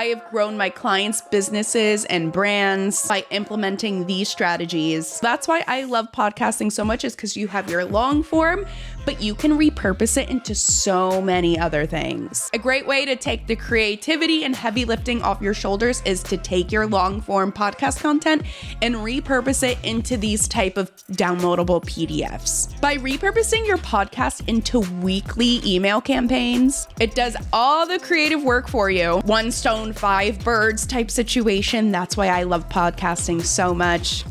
have grown my clients' businesses and brands by implementing these strategies. That's why I love podcasting so much, is because you have your long form, but you can repurpose it into so many other things. A great way to take the creativity and heavy lifting off your shoulders is to take your long form podcast content and repurpose it into these type of downloadable PDFs. By repurposing your podcast into weekly email campaigns, it does all the creative work for you. One stone, five birds type situation. That's why I love podcasting so much.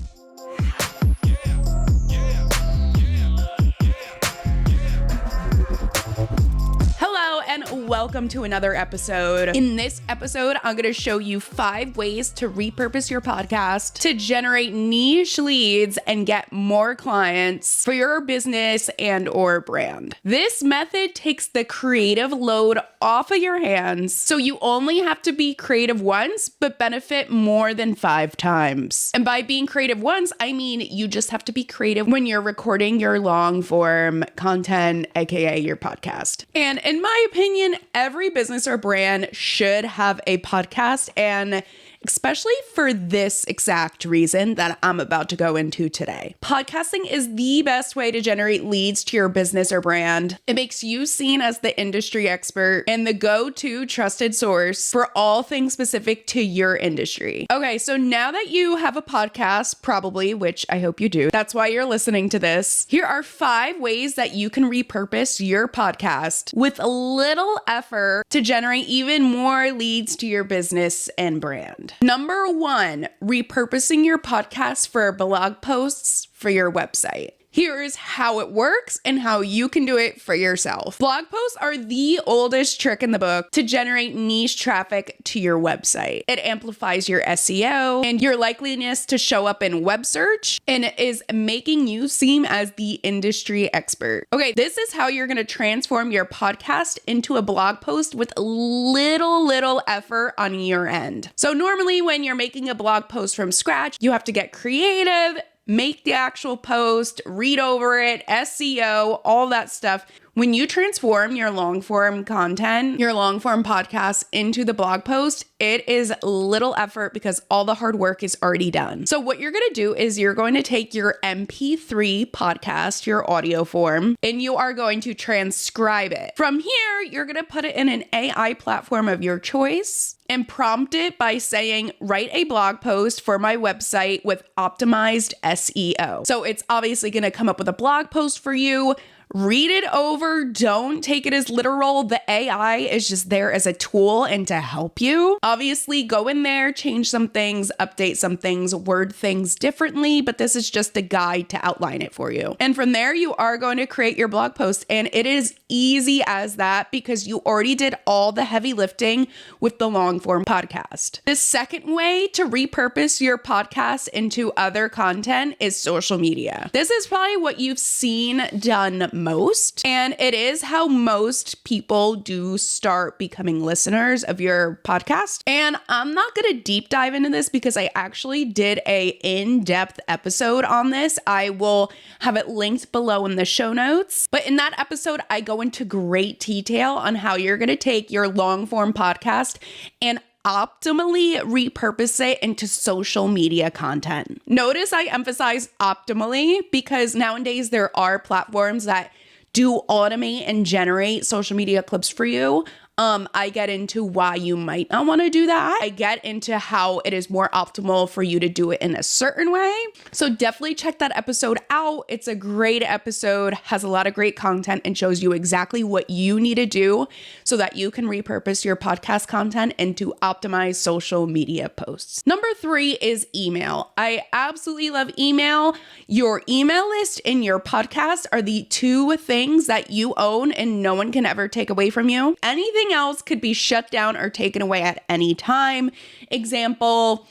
And welcome to another episode. In this episode, I'm going to show you 5 ways to repurpose your podcast to generate niche leads and get more clients for your business and or brand. This method takes the creative load off of your hands, so you only have to be creative once, but benefit more than 5 times. And by being creative once, I mean you just have to be creative when you're recording your long form content, aka your podcast. And in my opinion, every business or brand should have a podcast, and especially for this exact reason that I'm about to go into today. Podcasting is the best way to generate leads to your business or brand. It makes you seen as the industry expert and the go-to trusted source for all things specific to your industry. Okay, so now that you have a podcast, probably, which I hope you do, that's why you're listening to this, here are 5 ways that you can repurpose your podcast with a little effort to generate even more leads to your business and brand. Number 1, repurposing your podcast for blog posts for your website. Here is how it works and how you can do it for yourself. Blog posts are the oldest trick in the book to generate niche traffic to your website. It amplifies your SEO and your likeliness to show up in web search, and it is making you seem as the industry expert. Okay, this is how you're going to transform your podcast into a blog post with little effort on your end. So normally when you're making a blog post from scratch, you have to get creative, make the actual post, read over it, SEO, all that stuff. When you transform your long form content, your long form podcast into the blog post, it is little effort because all the hard work is already done. So what you're going to do is you're going to take your MP3 podcast, your audio form, and you are going to transcribe it. From here, you're going to put it in an AI platform of your choice and prompt it by saying, write a blog post for my website with optimized SEO. So it's obviously going to come up with a blog post for you. Read it over. Don't take it as literal. The AI is just there as a tool and to help you. Obviously, go in there, change some things, update some things, word things differently, but this is just a guide to outline it for you. And from there, you are going to create your blog post, and it is easy as that because you already did all the heavy lifting with the long form podcast. The second way to repurpose your podcast into other content is social media. This is probably what you've seen done most, and it is how most people do start becoming listeners of your podcast. And I'm not going to deep dive into this because I actually did a in-depth episode on this. I will have it linked below in the show notes. But in that episode, I go into great detail on how you're going to take your long form podcast and optimally repurpose it into social media content. Notice I emphasize optimally because nowadays there are platforms that do automate and generate social media clips for you. I get into why you might not want to do that. I get into how it is more optimal for you to do it in a certain way. So definitely check that episode out. It's a great episode, has a lot of great content, and shows you exactly what you need to do so that you can repurpose your podcast content into optimized social media posts. Number 3 is email. I absolutely love email. Your email list and your podcast are the 2 things that you own and no one can ever take away from you. Anything else could be shut down or taken away at any time. Example,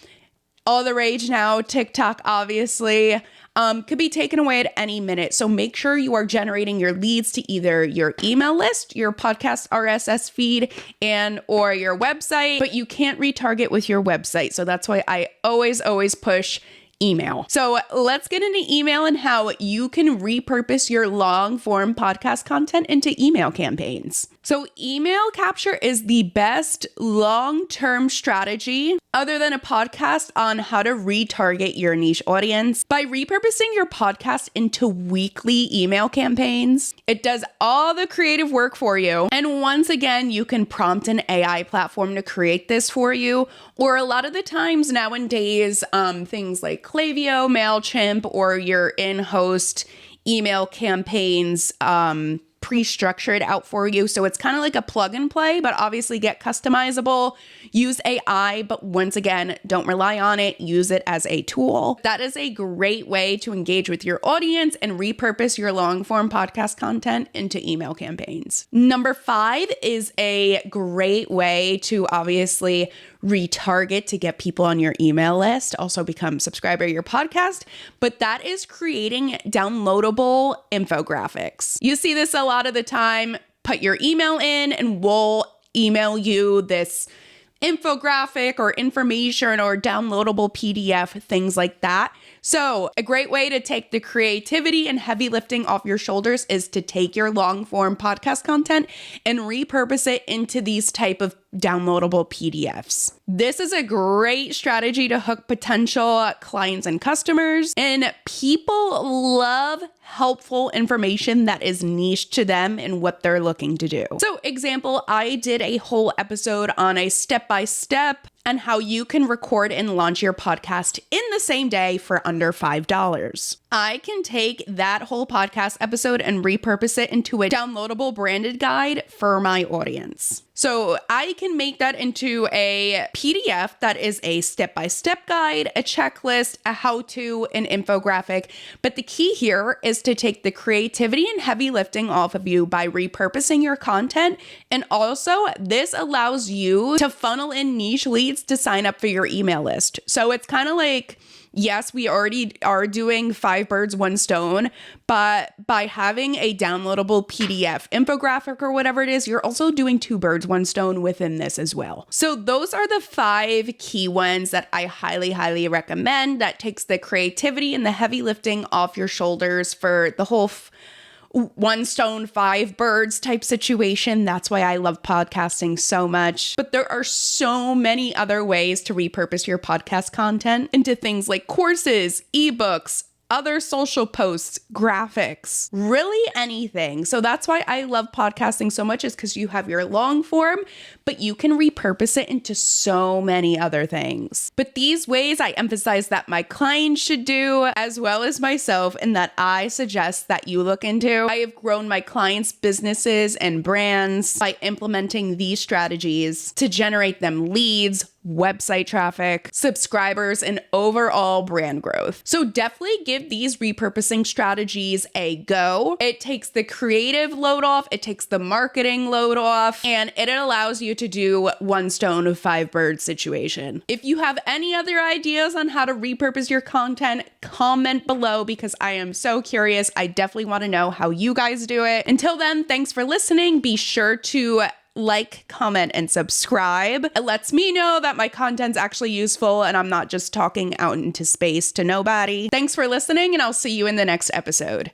all the rage now, TikTok, obviously, could be taken away at any minute. So make sure you are generating your leads to either your email list, your podcast RSS feed, and or your website, but you can't retarget with your website. So that's why I always push email. So let's get into email and how you can repurpose your long form podcast content into email campaigns. So email capture is the best long-term strategy other than a podcast on how to retarget your niche audience. By repurposing your podcast into weekly email campaigns, it does all the creative work for you. And once again, you can prompt an AI platform to create this for you. Or a lot of the times nowadays, things like Klaviyo, MailChimp, or your in-host email campaigns, pre-structured out for you. So it's kind of like a plug and play, but obviously get customizable. Use AI, but once again, don't rely on it. Use it as a tool. That is a great way to engage with your audience and repurpose your long form podcast content into email campaigns. Number 5 is a great way to obviously retarget to get people on your email list, also become a subscriber to your podcast, but that is creating downloadable infographics. You see this a lot of the time. Put your email in and we'll email you this infographic or information or downloadable PDF, things like that. So a great way to take the creativity and heavy lifting off your shoulders is to take your long form podcast content and repurpose it into these type of downloadable PDFs. This is a great strategy to hook potential clients and customers, and people love helpful information that is niche to them and what they're looking to do. So example, I did a whole episode on a step-by-step and how you can record and launch your podcast in the same day for under $5. I can take that whole podcast episode and repurpose it into a downloadable branded guide for my audience. So I can make that into a PDF that is a step-by-step guide, a checklist, a how-to, an infographic. But the key here is to take the creativity and heavy lifting off of you by repurposing your content. And also, this allows you to funnel in niche leads to sign up for your email list. So it's kind of like, yes, we already are doing 5 birds, 1 stone, but by having a downloadable PDF infographic or whatever it is, you're also doing 2 birds, 1 stone within this as well. So those are the 5 key ones that I highly, highly recommend that takes the creativity and the heavy lifting off your shoulders for the whole 1 stone, 5 birds type situation. That's why I love podcasting so much. But there are so many other ways to repurpose your podcast content into things like courses, eBooks, other social posts, graphics, really anything. So that's why I love podcasting so much, is because you have your long form, but you can repurpose it into so many other things. But these ways I emphasize that my clients should do, as well as myself, and that I suggest that you look into. I have grown my clients' businesses and brands by implementing these strategies to generate them leads, website traffic, subscribers, and overall brand growth. So definitely give these repurposing strategies a go. It takes the creative load off, it takes the marketing load off, and it allows you to do 1 stone of 5 birds situation. If you have any other ideas on how to repurpose your content, comment below because I am so curious. I definitely want to know how you guys do it. Until then, thanks for listening. Be sure to like, comment, and subscribe. It lets me know that my content's actually useful and I'm not just talking out into space to nobody. Thanks for listening, and I'll see you in the next episode.